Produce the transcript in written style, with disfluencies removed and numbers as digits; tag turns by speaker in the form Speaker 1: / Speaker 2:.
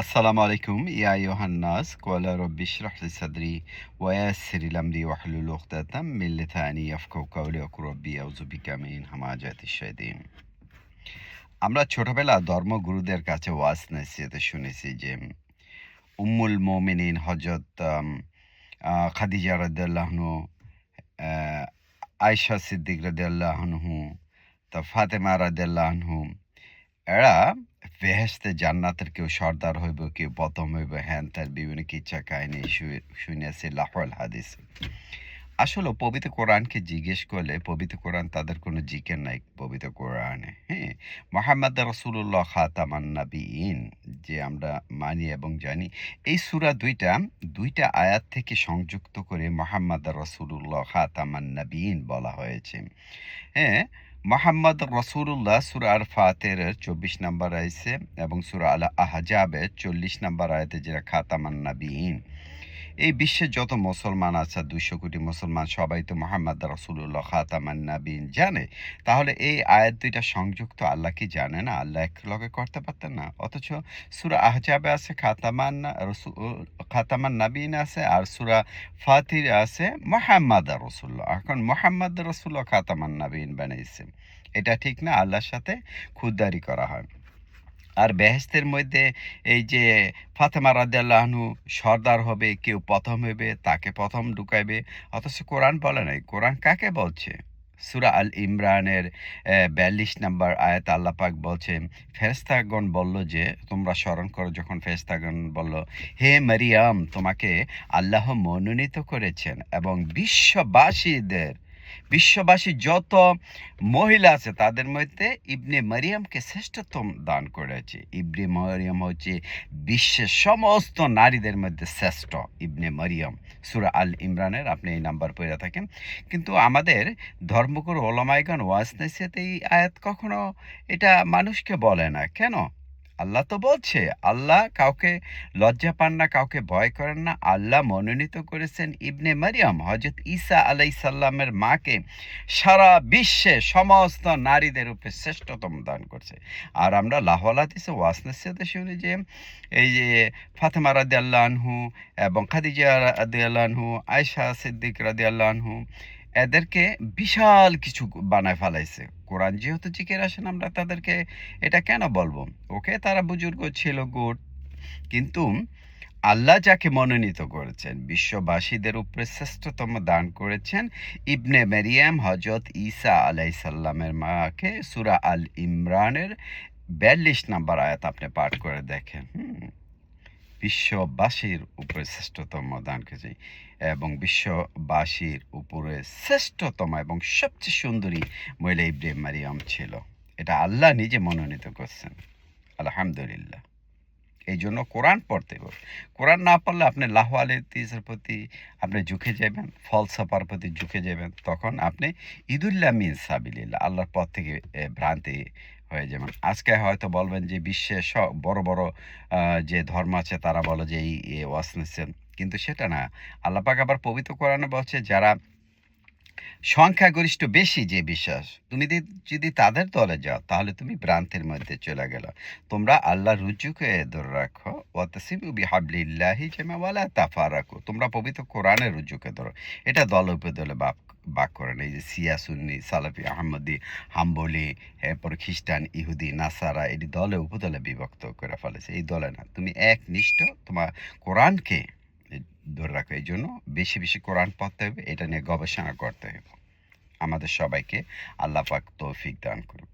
Speaker 1: আসসালামু আলাইকুম ইয়া আইয়ুহান নাস ক্বালা রাব্বি ইশরাহ লি সাদরি ওয়া ইয়াসসির লি আমরি ওয়াহলুল উকদাতাম মিন লিসানি ইয়াফকাহু কওলি ওয়া কুর রাব্বি আউযু বিকা মিন হামাযাতিশ শায়াতিন। আমরা ছোটবেলা ধর্মগুরুদের কাছে ওয়াজ নসিহতে শুনেছি যে উম্মুল মুমিনিন হযরত খাদিজা রাদিয়াল্লাহু আনহু, আ আয়েশা সিদ্দিক রাদিয়াল্লাহু আনহু, ফাতেমা রাদিয়াল্লাহু আনহু, এরা বেহেশতে জান্নাতের কেউ সর্দার হইব, কেউ প্রথম হইব, হ্যান-ত্যান বিভিন্ন কিচ্ছা কাহিনী শুনিয়াছি লাহওয়াল হাদিস। আসলে পবিত্র কোরআনকে জিজ্ঞেস করলে পবিত্র কোরআন তাদের কোনো জিকির নাই পবিত্র কোরআনে। হ্যাঁ? মুহাম্মদ রাসূলুল্লাহ খাতামান নাবিয়িন যে আমরা মানি এবং জানি। এই সূরা ২টা আয়াত থেকে সংযুক্ত করে মুহাম্মদ রাসূলুল্লাহ খাতামান নাবিয়িন বলা হয়েছে। হ্যাঁ? মুহাম্মদ রাসূলুল্লাহ সূরা আল ফাতিরের ২৪ নম্বর আয়াতে এবং সূরা আল আহজাবের ৪০ নম্বর আয়াতে যেটা খাতামান নাবিয়িন। এই বিশ্বের যত মুসলমান আছে ২০০ কোটি মুসলমান সবাই তো মুহাম্মদ রাসূলুল্লাহ খাতামান নাবিয়িন জানে। তাহলে এই আয়াত ২টা সংযুক্ত আল্লাহ কি জানে না? আল্লাহ একলগে করতে পারতেন না? অথচ সূরা আহজাবে আছে খাতামান নাবিয়িন আছে আর সূরা ফাতিরে আছে মুহাম্মদ রাসূলুল্লাহ। এখন মুহাম্মদ রাসূলুল্লাহ খাতামান নাবিয়িন বানাইছে। এটা ঠিক না? আল্লাহর সাথে খুদদারি করা হয়। আর বেহেশতের মধ্যে এই যে ফাতেমা রাদিয়াল্লাহু আনহু সর্দার হবে, কেউ প্রথম হইবে, তাকে প্রথম ঢুকাইবে। অথচ কোরআন বলে নাই। কোরআন কাকে বলছে? সূরা আল ইমরানের ৪২ নম্বর আয়াতে আল্লাহ পাক বলছেন, ফেরেশতাগণ বলল যে, তোমরা স্মরণ করো যখন ফেরেশতাগণ বলল, হে মারিয়াম তোমাকে আল্লাহ মনোনীত করেছেন এবং বিশ্ববাসী যত মহিলা আছে তাদের মধ্যে ইবনে মারিয়ামকে শ্রেষ্ঠত্ব দান করেছে। ইবনে মারিয়াম হচ্ছে বিশ্বের সমস্ত নারীদের মধ্যে শ্রেষ্ঠ। ইবনে মারিয়াম সূরা আল ইমরানের আপনি এই নাম্বার পড়ে থাকেন। কিন্তু আমাদের ধর্মগুরু ওলামাইগণ ওয়াজ নসিহতে এই আয়াত কখনো এটা মানুষকে বলে না। কেন? আল্লাহ তো বলছে, আল্লাহ কাউকে লজ্জা পান না, কাউকে ভয় করেন না। আল্লাহ মনোনীত করেছেন ইবনে মারিয়াম হযরত ঈসা আলাইহিস সালামের মাকে সারা বিশ্বে সমস্ত নারীদের উপরে শ্রেষ্ঠতম দান করছে। আর আমরা লাহওয়াল হাদিসে ওয়াজ নসিহতে শুনি যে এই যে ফাতেমা রাদিয়াল্লাহু আনহু এবং খাদিজা রাদিয়াল্লাহু আনহু, আয়েশা সিদ্দিক রাদিয়াল্লাহু আনহু এদেরকে বিশাল কিছু বানায় ফেলাইছে। কোরআন যেহেতু জিকির আসেন আমরা তাদেরকে এটা কেন বলবো? ওকে তারা বুজুর্গ ছিল গুড। কিন্তু আল্লাহ যাকে মনোনীত করেছেন, বিশ্ববাসীদের উপরে শ্রেষ্ঠতম দান করেছেন ইবনে মারিয়াম হযরত ঈসা আলাইহিস সালামের মাকে সূরা আল ইমরানের ৪২ নম্বর আয়াত আপনি পাঠ করে দেখেন। বিশ্ববাসীর উপরে শ্রেষ্ঠতম দান করেছে এবং বিশ্ববাসীর উপরে শ্রেষ্ঠতম এবং সবচেয়ে সুন্দরী মহিলা ইবনে মারিয়াম ছিল। এটা আল্লাহ নিজে মনোনীত করছেন। আলহামদুলিল্লাহ। এই জন্য কোরআন পড়তে হবে। কোরআন না পড়লে আপনি লাহওয়াল হাদিসের প্রতি আপনি ঝুঁকে যাবেন, ফলসফার প্রতি ঝুঁকে যাবেন। তখন আপনি ইদুল্লাহ মিন সাবিলিল্লাহ আল্লাহর পথ থেকে ভ্রান্তি হয়ে যাবেন। আজকে হয়তো বলবেন যে বিশ্বের বড়, বড় যে ধর্ম আছে তারা বলে যে এই ওয়াজ নিচ্ছেন। কিন্তু সেটা না। আল্লাহ পাক আবার পবিত্র কোরআনে বলছে যারা সংখ্যাগরিষ্ঠ বেশি যে বিশ্বাস, তুমি যদি তাদের দলে যাও তাহলে তুমি ভ্রান্তির মধ্যে চলে গেলা। তোমরা আল্লাহর রুজুকে ধরে রাখো। ওয়াতাসিমু বিহাবলিল্লাহি জামিআন ওয়া লা তাফারাকু। তোমরা পবিত্র কোরআনের রুজুকে ধরো। এটা দলে উপদলে ভাগ করে না। এই যে শিয়া, সুন্নি, সালাফি, আহমদি, হাম্বলি, এরপর খ্রিস্টান, ইহুদি, নাসারা এটি দলে উপদলে বিভক্ত করে ফেলেছে। এই দলে না। তুমি একনিষ্ঠ তোমার কোরআনকে ধরে রাখো। এই জন্য বেশি বেশি কোরআন পড়তে হবে। এটা নিয়ে গবেষণা করতে হবে। আমাদের সবাইকে আল্লাহ পাক তৌফিক দান করুন।